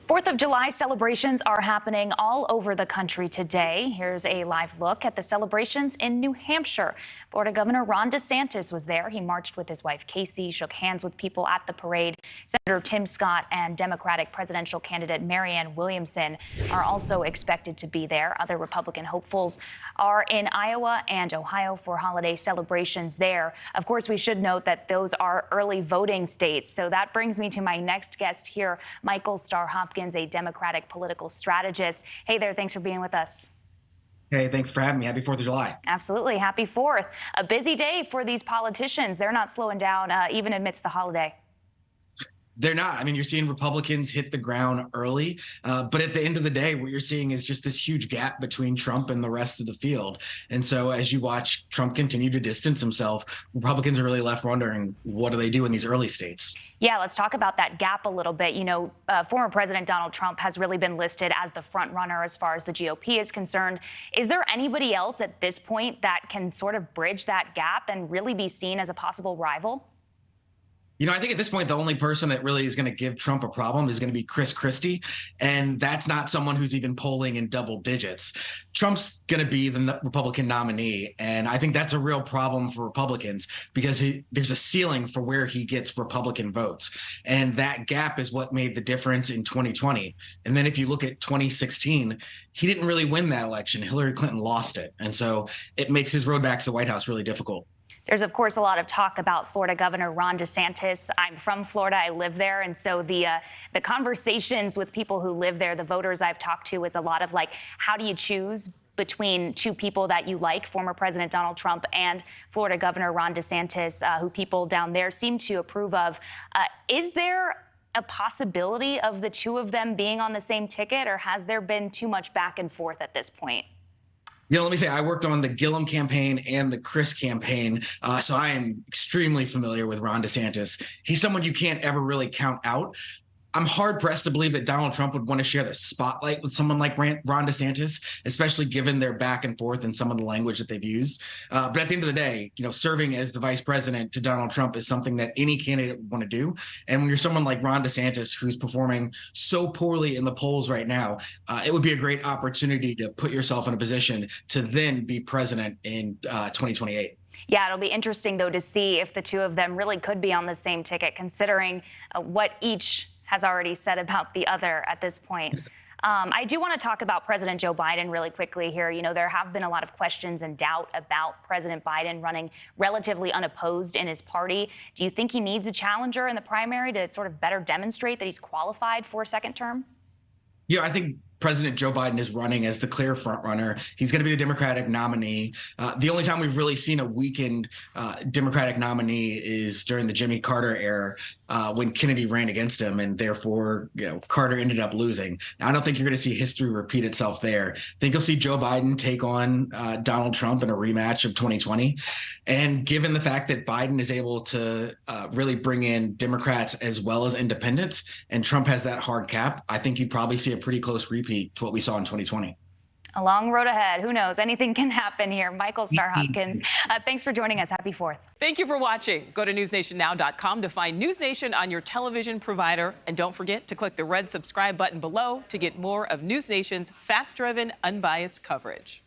4th of July celebrations are happening all over the country today. Here's a live look at the celebrations in New Hampshire. Florida Governor Ron DeSantis was there. He marched with his wife, Casey, shook hands with people at the parade. Senator Tim Scott and Democratic presidential candidate Marianne Williamson are also expected to be there. Other Republican hopefuls are in Iowa and Ohio for holiday celebrations there. Of course, we should note that those are early voting states. So that brings me to my next guest here, Michael Starr Hopkins, a Democratic political strategist. Hey there, thanks for being with us. Hey, thanks for having me. Happy 4th of July. Absolutely. Happy 4th. A busy day for these politicians. They're not slowing down even amidst the holiday. They're not. I mean, you're seeing Republicans hit the ground early, but at the end of the day, what you're seeing is just this huge gap between Trump and the rest of the field. And so as you watch Trump continue to distance himself, Republicans are really left wondering, what do they do in these early states? Yeah, let's talk about that gap a little bit. You know, former President Donald Trump has really been listed as the front runner as far as the GOP is concerned. Is there anybody else at this point that can sort of bridge that gap and really be seen as a possible rival? You know, I think at this point, the only person that really is going to give Trump a problem is going to be Christie. And that's not someone who's even polling in double digits. Trump's going to be the Republican nominee. And I think that's a real problem for Republicans because there's a ceiling for where he gets Republican votes. And that gap is what made the difference in 2020. And then if you look at 2016, he didn't really win that election. Hillary Clinton lost it. And so it makes his road back to the White House really difficult. There's, of course, a lot of talk about Florida Governor Ron DeSantis. I'm from Florida. I live there. And so the conversations with people who live there, the voters I've talked to, is a lot of like, how do you choose between two people that you like, former President Donald Trump and Florida Governor Ron DeSantis, who people down there seem to approve of. Is there a possibility of the two of them being on the same ticket, or has there been too much back and forth at this point? You know, let me say, I worked on the Gillum campaign and the Chris campaign, so I am extremely familiar with Ron DeSantis. He's someone you can't ever really count out. I'm hard-pressed to believe that Donald Trump would want to share the spotlight with someone like Ron DeSantis, especially given their back and forth and some of the language that they've used. But at the end of the day, you know, serving as the vice president to Donald Trump is something that any candidate would want to do. And when you're someone like Ron DeSantis, who's performing so poorly in the polls right now, it would be a great opportunity to put yourself in a position to then be president in 2028. Yeah, it'll be interesting, though, to see if the two of them really could be on the same ticket, considering what each has already said about the other at this point. I do want to talk about President Joe Biden really quickly here. You know, there have been a lot of questions and doubt about President Biden running relatively unopposed in his party. Do you think he needs a challenger in the primary to sort of better demonstrate that he's qualified for a second term? Yeah, I think President Joe Biden is running as the clear front runner. He's going to be the Democratic nominee. The only time we've really seen a weakened Democratic nominee is during the Jimmy Carter era when Kennedy ran against him, and therefore, you know, Carter ended up losing. I don't think you're going to see history repeat itself there. I think you'll see Joe Biden take on Donald Trump in a rematch of 2020. And given the fact that Biden is able to really bring in Democrats as well as independents, and Trump has that hard cap, I think you'd probably see a pretty close repeat to what we saw in 2020. A long road ahead. Who knows? Anything can happen here. Michael Starr Hopkins, thanks for joining us. Happy 4th. Thank you for watching. Go to newsnationnow.com to find News Nation on your television provider. And don't forget to click the red subscribe button below to get more of News Nation's fact-driven, unbiased coverage.